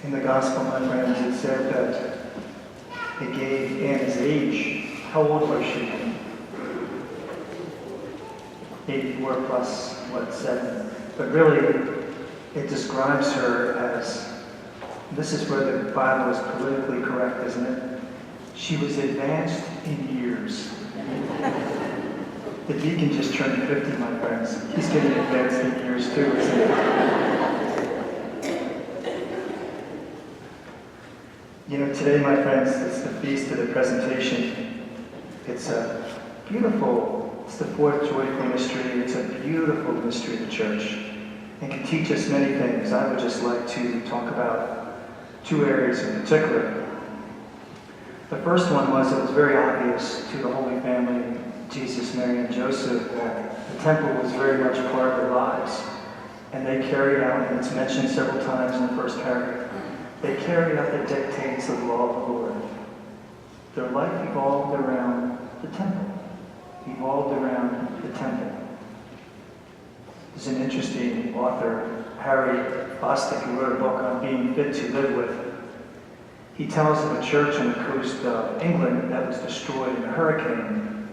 In the gospel, my friends, it said that it gave Anna's age. How old was she? 84 plus, 7? But really, it describes her as, this is where the Bible is politically correct, isn't it? She was advanced in years. The deacon just turned 50, my friends. He's getting advanced in years too, isn't he? You know, today, my friends, it's the Feast of the Presentation. It's a beautiful, it's the fourth joyful mystery. It's a beautiful mystery of the church and can teach us many things. I would just like to talk about two areas in particular. The first one was, it was very obvious to the Holy Family, Jesus, Mary, and Joseph, that the temple was very much part of their lives. And they carried out, and it's mentioned several times in the first paragraph, they carried out the dictates of the law of the Lord. Their life evolved around the temple. Evolved around the temple. There's an interesting author, Harry Bostic, who wrote a book on being fit to live with. He tells of a church on the coast of England that was destroyed in a hurricane.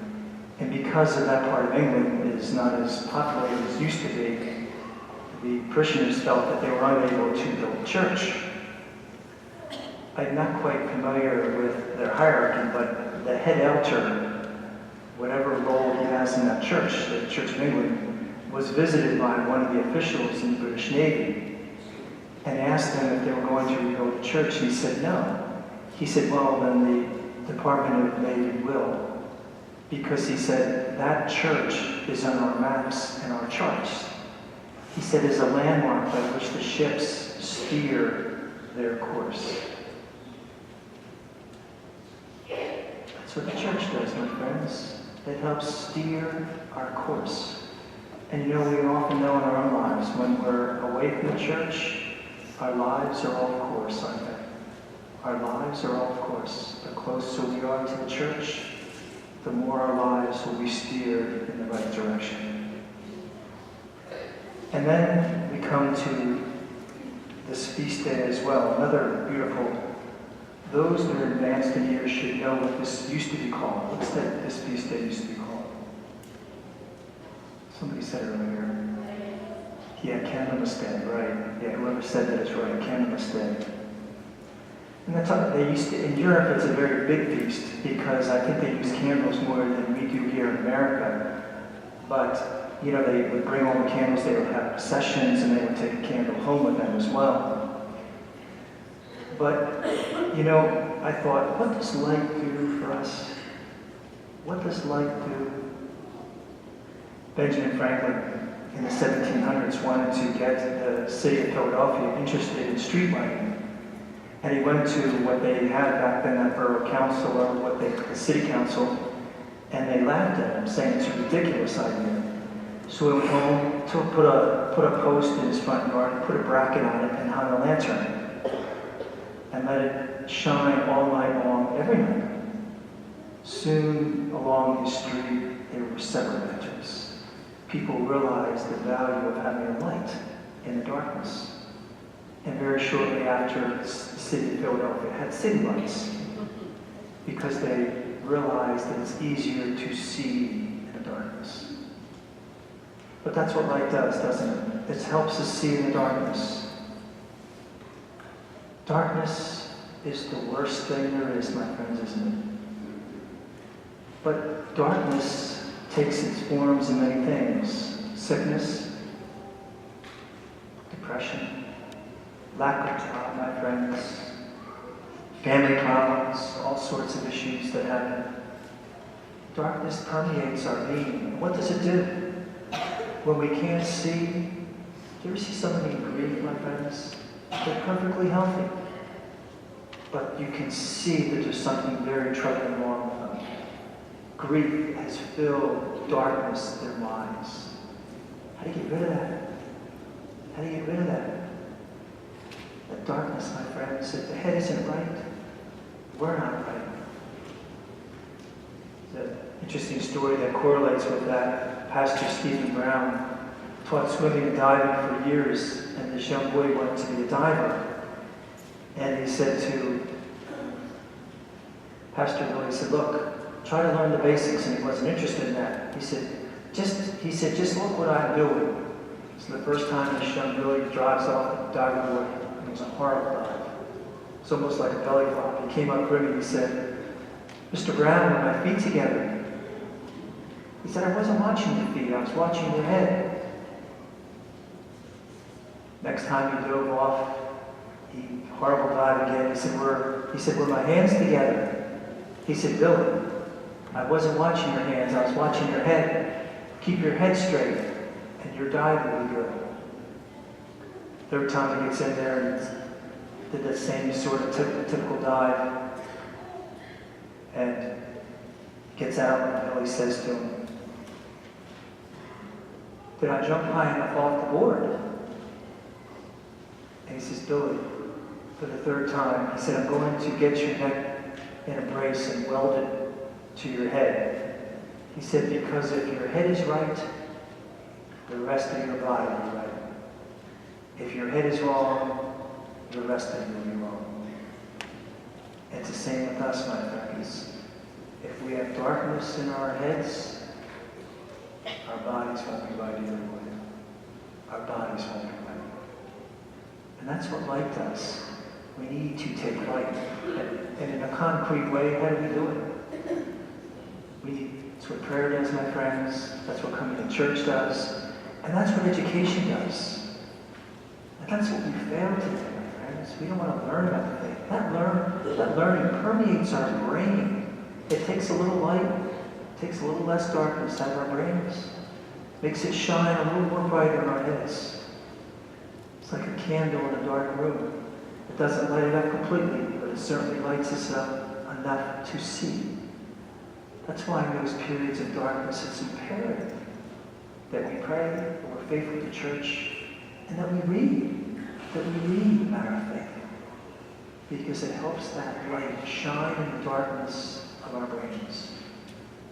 And because of that part of England is not as populated as it used to be, the parishioners felt that they were unable to build a church. I'm not quite familiar with their hierarchy, but the head elder, whatever role he has in that church, the Church of England, was visited by one of the officials in the British Navy and asked them if they were going to rebuild the church. He said no. He said, well, then the Department of Navy will. Because he said, that church is on our maps and our charts. He said, it's a landmark by which the ships steer their course. That's what the church does, my friends. It helps steer our course. And you know, we often know in our own lives, when we're away from the church, our lives are off course, aren't they? Our lives are off course. The closer we are to the church, the more our lives will be steered in the right direction. And then we come to this feast day as well. Another beautiful, those that are advanced in years should know what this used to be called. What's that this feast day used to be called? Somebody said earlier. Yeah, Candlemas Day, right. Yeah, whoever said that is right, Candlemas Day. And that's how they used to, in Europe it's a very big feast because I think they use candles more than we do here in America. But, you know, they would bring all the candles, they would have processions, and they would take a candle home with them as well. But, you know, I thought, what does light do for us? What does light do? Benjamin Franklin in the 1700s wanted to get the city of Philadelphia interested in street lighting. And he went to what they had back then, that borough council, or the city council, and they laughed at him, saying it's a ridiculous idea. So he went home, put a post in his front yard, put a bracket on it, and hung a lantern. And let it shine all night long, every night. Soon, along his street, there were several lanterns. People realized the value of having a light in the darkness. And very shortly after, the city of Philadelphia had city lights because they realized that it's easier to see in the darkness. But that's what light does, doesn't it? It helps us see in the darkness. Darkness is the worst thing there is, my friends, isn't it? But darkness takes its forms in many things. Sickness, depression, lack of job, my friends, family problems, all sorts of issues that happen. Darkness permeates our being. What does it do? When we can't see, do you ever see somebody in grief, my friends? They're perfectly healthy. But you can see that there's something very troubling wrong with them. Grief has filled darkness in their minds. How do you get rid of that? How do you get rid of that? That darkness, my friends, if the head isn't right, we're not right. There's an interesting story that correlates with that. Pastor Stephen Brown taught swimming and diving for years, and this young boy wanted to be a diver. And he said to Pastor Billy, he said, look, try to learn the basics, and he wasn't interested in that. He said, just look what I'm doing. So the first time his son Billy drives off the diving board, and it was a horrible dive. It's almost like a belly flop. He came up grinning and he said, Mr. Brown, were my feet together? He said, I wasn't watching your feet, I was watching your head. Next time he dove off, he horrible dive again. He said, were my hands together? He said, Billy, I wasn't watching your hands, I was watching your head. Keep your head straight, and your dive will be good. Third time he gets in there and did the same sort of typical dive, and gets out, and Billy says to him, did I jump high enough off the board? And he says, Billy, for the third time, he said, I'm going to get your neck in a brace and weld it to your head. He said, because if your head is right, the rest of your body is right. If your head is wrong, the rest of you will be wrong. It's the same with us, my friends. If we have darkness in our heads, our bodies won't be right either way. Our bodies won't be right. And that's what light does. We need to take light. And in a concrete way, how do we do it? That's what prayer does, my friends. That's what coming to church does. And that's what education does. And that's what we fail to do, my friends. We don't want to learn about the faith. That learning permeates our brain. It takes a little light, it takes a little less darkness out of our brains. Makes it shine a little more bright in our heads. It's like a candle in a dark room. It doesn't light it up completely, but it certainly lights us up enough to see. That's why in those periods of darkness, it's imperative that we pray, that we're faithful to church, and that we read about our faith. Because it helps that light shine in the darkness of our brains.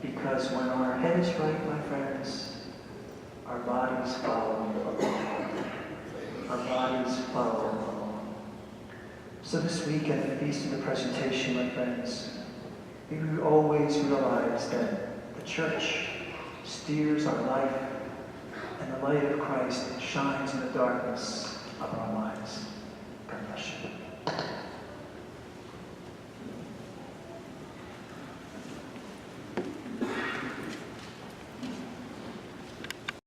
Because when our head is right, my friends, our bodies follow along. Our bodies follow along. So this week at the Feast of the Presentation, my friends, we always realize that the church steers our life, and the light of Christ shines in the darkness of our lives. God bless you.